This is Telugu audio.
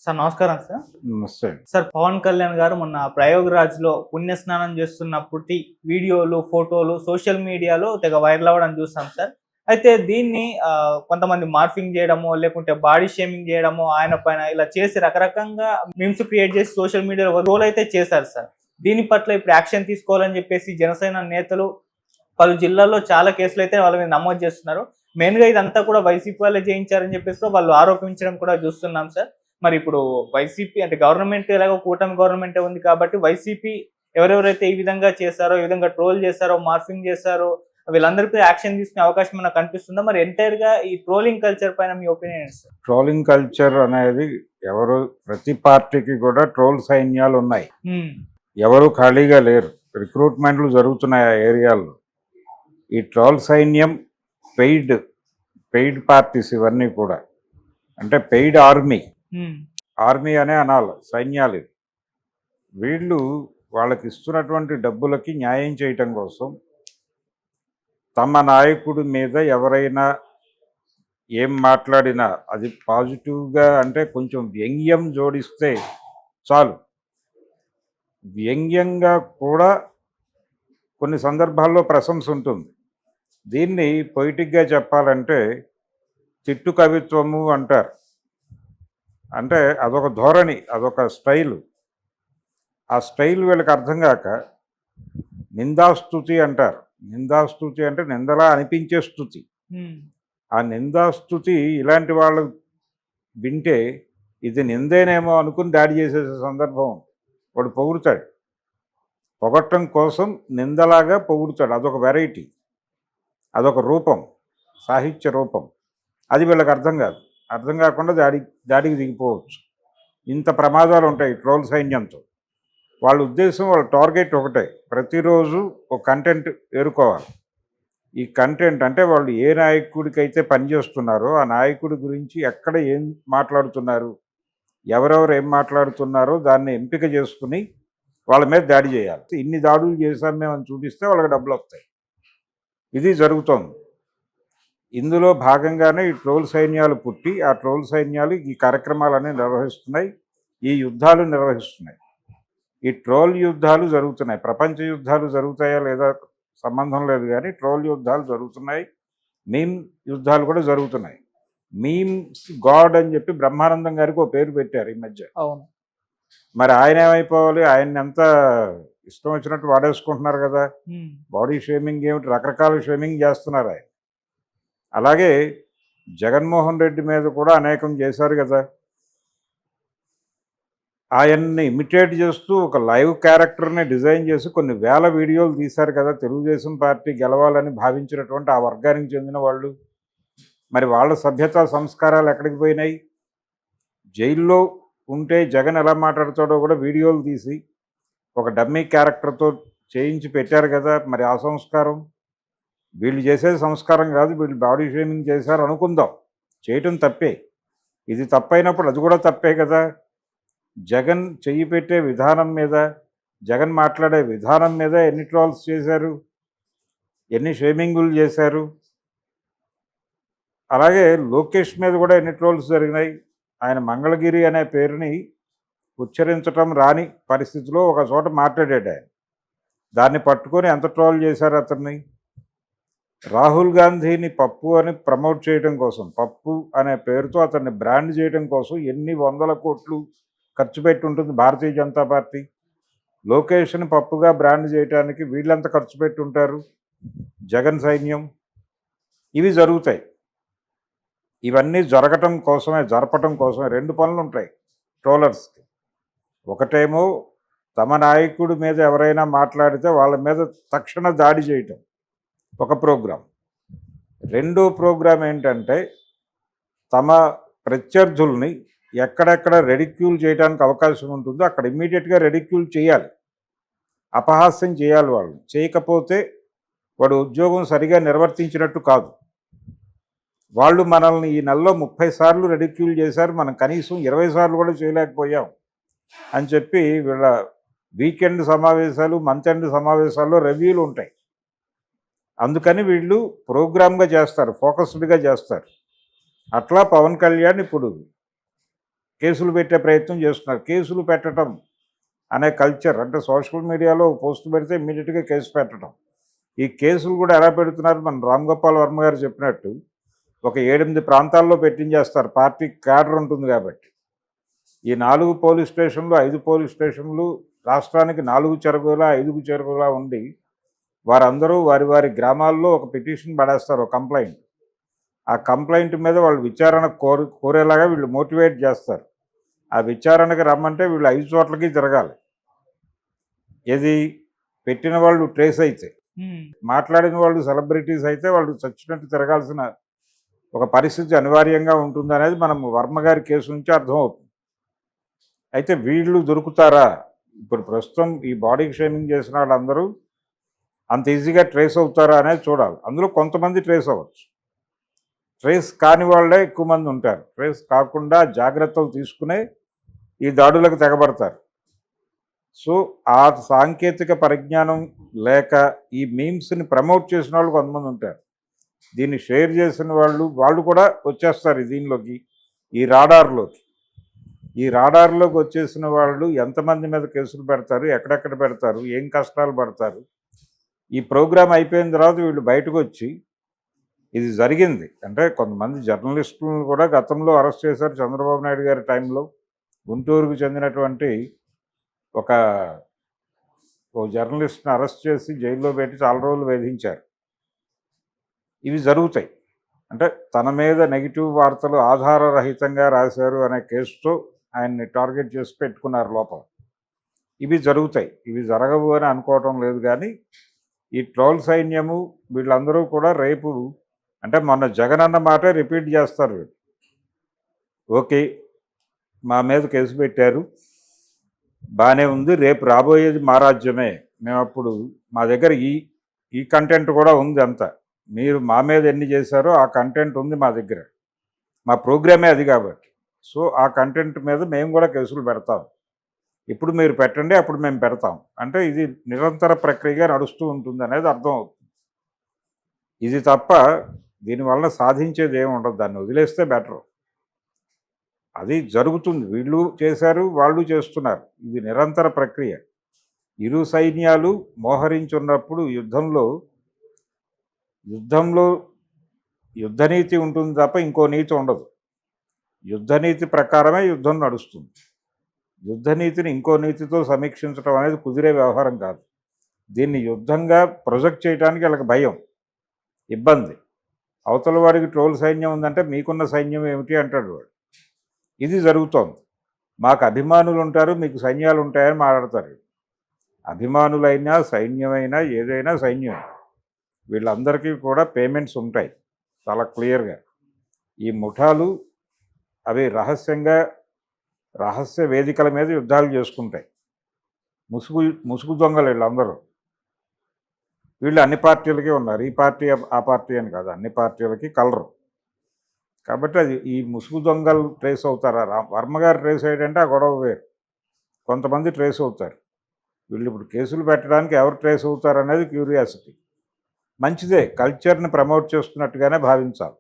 సార్ నమస్కారం సార్. నమస్తే. సార్ పవన్ కళ్యాణ్ గారు మొన్న ప్రయాగ్‌రాజ్‌లో పుణ్యస్నానం చేస్తున్నప్పటి వీడియోలు, ఫోటోలు సోషల్ మీడియాలో తెగ వైరల్ అవ్వడం చూసాం సార్. అయితే దీన్ని కొంతమంది మార్ఫింగ్ చేయడమో, లేకుంటే బాడీ షేమింగ్ చేయడమో ఆయన పైన ఇలా చేసి రకరకంగా మీమ్స్ క్రియేట్ చేసి సోషల్ మీడియాలో ట్రోల్ అయితే చేశారు సార్. దీని పట్ల ఇప్పుడు యాక్షన్ తీసుకోవాలని చెప్పేసి జనసేన నేతలు పలు జిల్లాల్లో చాలా కేసులైతే వాళ్ళ మీద నమోదు చేస్తున్నారు. మెయిన్‌గా ఇదంతా కూడా వైసీపీ వాళ్ళే చేయించారని చెప్పేసి కూడా వాళ్ళు ఆరోపించడం కూడా చూస్తున్నాం సార్. మరి ఇప్పుడు వైసీపీ అంటే గవర్నమెంట్ ఎలాగో కూటమి గవర్నమెంటే ఉంది కాబట్టి వైసీపీ ఎవరెవరైతే ఈ విధంగా చేశారో, ఈ విధంగా ట్రోల్ చేశారో, మార్ఫింగ్ చేశారో వీళ్ళందరిపై యాక్షన్ తీసుకునే అవకాశం ఏమన్నా కనిపిస్తుందా? మరి ఎంటైర్‌గా ఈ ట్రోలింగ్ కల్చర్ పైన మీ ఒపీనియన్ ఏంటి సార్? ట్రోలింగ్ కల్చర్ అనేది ప్రతి పార్టీకి కూడా ట్రోల్ సైన్యాలు ఉన్నాయి. ఎవరు ఖాళీగా లేరు. రిక్రూట్మెంట్లు జరుగుతున్నాయి ఆ ఏరియాల్లో. ఈ ట్రోల్ సైన్యం పెయిడ్ పార్టీస్ ఇవన్నీ కూడా. అంటే పెయిడ్ ఆర్మీ అనే అనాలి, సైన్యాలు ఇవి. వీళ్ళు వాళ్ళకి ఇస్తున్నటువంటి డబ్బులకి న్యాయం చేయటం కోసం తమ నాయకుడి మీద ఎవరైనా ఏం మాట్లాడినా అది పాజిటివ్గా అంటే కొంచెం వ్యంగ్యం జోడిస్తే చాలు. వ్యంగ్యంగా కూడా కొన్ని సందర్భాల్లో ప్రశంస ఉంటుంది. దీన్ని పొయిటిక్గా చెప్పాలంటే తిట్టు కవిత్వము అంటారు. అంటే అదొక ధోరణి, అదొక స్టైలు. ఆ స్టైల్ వీళ్ళకి అర్థం కాక నిందాస్తుతి అంటారు. నిందాస్తుతి అంటే నిందలా అనిపించే స్తుతి. ఆ నిందాస్తుతి ఇలాంటి వాళ్ళు వింటే ఇది నిందేనేమో అనుకుని దాడి చేసే సందర్భం. వాడు పొగుడుతాడు, పొగట్టం కోసం నిందలాగా పొగుడుతాడు. అదొక వెరైటీ, అదొక రూపం, సాహిత్య రూపం. అది వీళ్ళకి అర్థం కాదు. అర్థం కాకుండా దాడికి దిగిపోవచ్చు. ఇంత ప్రమాదాలు ఉంటాయి ట్రోల్ సైన్యంతో. వాళ్ళ ఉద్దేశం, వాళ్ళ టార్గెట్ ఒకటే, ప్రతిరోజు ఒక కంటెంట్ ఏరుకోవాలి. ఈ కంటెంట్ అంటే వాళ్ళు ఏ నాయకుడికైతే పనిచేస్తున్నారో ఆ నాయకుడి గురించి ఎక్కడ ఏం మాట్లాడుతున్నారు, ఎవరెవరు ఏం మాట్లాడుతున్నారో దాన్ని ఎంపిక చేసుకుని వాళ్ళ మీద దాడి చేయాలి. ఇన్ని దాడులు చేశాం మేము అని చూపిస్తే వాళ్ళకి డబ్బులు వస్తాయి. ఇది జరుగుతోంది. ఇందులో భాగంగానే ఈ ట్రోల్ సైన్యాలు పుట్టి ఆ ట్రోల్ సైన్యాలు ఈ కార్యక్రమాలన్నీ నిర్వహిస్తున్నాయి, ఈ యుద్ధాలు నిర్వహిస్తున్నాయి. ఈ ట్రోల్ యుద్ధాలు జరుగుతున్నాయి. ప్రపంచ యుద్ధాలు జరుగుతాయా లేదా సంబంధం లేదు, కానీ ట్రోల్ యుద్ధాలు జరుగుతున్నాయి. మీమ్ యుద్ధాలు కూడా జరుగుతున్నాయి. మీమ్స్ గాడ్ అని చెప్పి బ్రహ్మానందం గారికి ఒక పేరు పెట్టారు ఈ మధ్య. అవును. మరి ఆయన ఏమైపోవాలి? ఆయన్ని ఎంత ఇష్టం వచ్చినట్టు వాడేసుకుంటున్నారు కదా. బాడీ షేమింగ్ ఏమిటి, రకరకాల షేమింగ్ చేస్తున్నారు ఆయన. అలాగే జగన్మోహన్ రెడ్డి మీద కూడా అనేకం చేశారు కదా. ఆయన్ని ఇమిటేట్ చేస్తూ ఒక లైవ్ క్యారెక్టర్ని డిజైన్ చేసి కొన్ని వేల వీడియోలు తీశారు కదా తెలుగుదేశం పార్టీ గెలవాలని భావించినటువంటి ఆ వర్గానికి చెందిన వాళ్ళు. మరి వాళ్ళ సభ్యతా సంస్కారాలు ఎక్కడికి పోయినాయి? జైల్లో ఉంటే జగన్ ఎలా మాట్లాడతాడో కూడా వీడియోలు తీసి ఒక డమ్మీ క్యారెక్టర్తో చేయించి పెట్టారు కదా. మరి ఆ సంస్కారం వీళ్ళు చేసేది సంస్కారం కాదు. వీళ్ళు బాడీ షేమింగ్ చేశారు అనుకుందాం, చేయటం తప్పే. ఇది తప్పైనప్పుడు అది కూడా తప్పే కదా. జగన్ చెయ్యి పెట్టే విధానం మీద, జగన్ మాట్లాడే విధానం మీద ఎన్ని ట్రోల్స్ చేశారు, ఎన్ని షేమింగులు చేశారు. అలాగే లోకేష్ మీద కూడా ఎన్ని ట్రోల్స్ జరిగినాయి. ఆయన మంగళగిరి అనే పేరుని ఉచ్చరించటం రాని పరిస్థితిలో ఒక చోట మాట్లాడాడు ఆయన. దాన్ని పట్టుకొని ఎంత ట్రోల్ చేశారు అతన్ని. రాహుల్ గాంధీని పప్పు అని ప్రమోట్ చేయడం కోసం, పప్పు అనే పేరుతో అతన్ని బ్రాండ్ చేయడం కోసం ఎన్ని వందల కోట్లు ఖర్చు పెట్టి ఉంటుంది భారతీయ జనతా పార్టీ. లోకేష్ని పప్పుగా బ్రాండ్ చేయడానికి వీళ్ళంత ఖర్చు పెట్టి ఉంటారు, జగన్ సైన్యం. ఇవి జరుగుతాయి. ఇవన్నీ జరపటం కోసమే రెండు పనులు ఉంటాయి ట్రోలర్స్కి. ఒకటేమో తమ నాయకుడి మీద ఎవరైనా మాట్లాడితే వాళ్ళ మీద తక్షణ దాడి చేయటం ఒక ప్రోగ్రాం. రెండో ప్రోగ్రాం ఏంటంటే తమ ప్రత్యర్థుల్ని ఎక్కడెక్కడ రెడిక్యూల్ చేయడానికి అవకాశం ఉంటుందో అక్కడ ఇమ్మీడియట్గా రెడిక్యూల్ చేయాలి, అపహాస్యం చేయాలి. వాళ్ళు చేయకపోతే వాడు ఉద్యోగం సరిగా నిర్వర్తించినట్టు కాదు. వాళ్ళు మనల్ని ఈ నెలలో 30 సార్లు రెడిక్యూల్ చేశారు, మనం కనీసం 20 సార్లు కూడా చేయలేకపోయాం అని చెప్పి వీళ్ళ వీకెండ్ సమావేశాలు, మంత్ ఎండ్ సమావేశాల్లో రివ్యూలు ఉంటాయి. అందుకని వీళ్ళు ప్రోగ్రామ్గా చేస్తారు, ఫోకస్డ్గా చేస్తారు. అట్లా పవన్ కళ్యాణ్ ఇప్పుడు కేసులు పెట్టే ప్రయత్నం చేస్తున్నారు. కేసులు పెట్టడం అనే కల్చర్, అంటే సోషల్ మీడియాలో పోస్ట్ పెడితే ఇమ్మీడియట్గా కేసు పెట్టడం. ఈ కేసులు కూడా ఎలా పెడుతున్నారు, మన రామ్ గోపాల్ వర్మ గారు చెప్పినట్టు ఒక 7-8 ప్రాంతాల్లో పెట్టించేస్తారు. పార్టీ క్యాడర్ ఉంటుంది కాబట్టి. ఈ 4 పోలీస్ స్టేషన్లు 5 పోలీస్ స్టేషన్లు రాష్ట్రానికి 4 చెరువులా 5 చెరువులా ఉండి వారందరూ వారి వారి గ్రామాల్లో ఒక పిటిషన్ పడేస్తారు, ఒక కంప్లైంట్. ఆ కంప్లైంట్ మీద వాళ్ళు విచారణ కోరేలాగా వీళ్ళు మోటివేట్ చేస్తారు. ఆ విచారణకి రమ్మంటే వీళ్ళు 5 చోట్లకి తిరగాలి. ఏది పెట్టిన వాళ్ళు ట్రేస్ అయితే, మాట్లాడిన వాళ్ళు సెలబ్రిటీస్ అయితే వాళ్ళు చచ్చినట్టు తిరగాల్సిన ఒక పరిస్థితి అనివార్యంగా ఉంటుందనేది మనం వర్మ గారి కేసు నుంచి అర్థమవుతుంది. అయితే వీళ్ళు దొరుకుతారా? ఇప్పుడు ప్రస్తుతం ఈ బాడీ షేమింగ్ చేసిన వాళ్ళందరూ అంత ఈజీగా ట్రేస్ అవుతారా అనేది చూడాలి. అందులో కొంతమంది ట్రేస్ అవ్వచ్చు, ట్రేస్ కాని వాళ్ళే ఎక్కువ మంది ఉంటారు. ట్రేస్ కాకుండా జాగ్రత్తలు తీసుకునే ఈ దాడులకు తెగబడతారు. సో ఆ సాంకేతిక పరిజ్ఞానం లేక ఈ మీమ్స్ని ప్రమోట్ చేసిన వాళ్ళు కొంతమంది ఉంటారు. దీన్ని షేర్ చేసిన వాళ్ళు కూడా వచ్చేస్తారు దీనిలోకి, ఈ రాడార్లోకి. ఈ రాడార్లోకి వచ్చేసిన వాళ్ళు ఎంతమంది మీద కేసులు పెడతారు, ఎక్కడెక్కడ పెడతారు, ఏం కష్టాలు పడతారు. ఈ ప్రోగ్రాం అయిపోయిన తర్వాత వీళ్ళు బయటకు వచ్చి ఇది జరిగింది అంటే, కొంతమంది జర్నలిస్టులను కూడా గతంలో అరెస్ట్ చేశారు చంద్రబాబు నాయుడు గారి టైంలో. గుంటూరుకు చెందినటువంటి ఓ జర్నలిస్ట్ని అరెస్ట్ చేసి జైల్లో పెట్టి చాలా రోజులు వేధించారు. ఇవి జరుగుతాయి. అంటే తన మీద నెగిటివ్ వార్తలు ఆధారరహితంగా రాశారు అనే కేసుతో ఆయన్ని టార్గెట్ చేసి పెట్టుకున్నారు లోపల. ఇవి జరుగుతాయి. ఇవి జరగవు అని అనుకోవటం లేదు. కానీ ఈ ట్రోల్ సైన్యము వీళ్ళందరూ కూడా రేపు, అంటే మొన్న జగన్ అన్న మాటే రిపీట్ చేస్తారు వీళ్ళు. ఓకే, మా మీద కేసు పెట్టారు, బాగానే ఉంది, రేపు రాబోయేది మా రాజ్యమే, మేము అప్పుడు మా దగ్గర ఈ కంటెంట్ కూడా ఉంది అంతా, మీరు మా మీద ఎన్ని చేశారో ఆ కంటెంట్ ఉంది మా దగ్గర, మా ప్రోగ్రామే అది కాబట్టి, సో ఆ కంటెంట్ మీద మేము కూడా కేసులు పెడతాం, ఇప్పుడు మీరు పెట్టండి అప్పుడు మేము పెడతాం. అంటే ఇది నిరంతర ప్రక్రియగా నడుస్తూ ఉంటుంది అనేది అర్థం అవుతుంది. ఇది తప్ప దీనివల్ల సాధించేది ఏమి ఉండదు. దాన్ని వదిలేస్తే బెటర్. అది జరుగుతుంది, వీళ్ళు చేశారు వాళ్ళు చేస్తున్నారు. ఇది నిరంతర ప్రక్రియ. ఇరు సైన్యాలు మోహరించున్నప్పుడు యుద్ధంలో యుద్ధనీతి ఉంటుంది తప్ప ఇంకో నీతి ఉండదు. యుద్ధనీతి ప్రకారమే యుద్ధం నడుస్తుంది. యుద్ధనీతిని ఇంకో నీతితో సమీక్షించడం అనేది కుదిరే వ్యవహారం కాదు. దీన్ని యుద్ధంగా ప్రొజెక్ట్ చేయడానికి వాళ్ళకి భయం, ఇబ్బంది. అవతల వాడికి ట్రోల్ సైన్యం ఉందంటే మీకున్న సైన్యం ఏమిటి అంటాడు వాడు. ఇది జరుగుతోంది. మాకు అభిమానులు ఉంటారు, మీకు సైన్యాలు ఉంటాయని మాట్లాడతారు. అభిమానులైనా సైన్యమైనా ఏదైనా సైన్యం, వీళ్ళందరికీ కూడా పేమెంట్స్ ఉంటాయి చాలా క్లియర్గా. ఈ ముఠాలు అవి రహస్య వేదికల మీద యుద్ధాలు చేసుకుంటాయి. ముసుగు దొంగలు వీళ్ళందరూ. వీళ్ళు అన్ని పార్టీలకి ఉన్నారు, ఈ పార్టీ ఆ పార్టీ అని కాదు, అన్ని పార్టీలకి కలరు. కాబట్టి అది ఈ ముసుగు దొంగలు ట్రేస్ అవుతారా? వర్మ గారు ట్రేస్ అయ్యాడంటే ఆ గొడవ వేరు. కొంతమంది ట్రేస్ అవుతారు. వీళ్ళు ఇప్పుడు కేసులు పెట్టడానికి ఎవరు ట్రేస్ అవుతారు అనేది క్యూరియాసిటీ. మంచిదే, కల్చర్ని ప్రమోట్ చేస్తున్నట్టుగానే భావించాలి.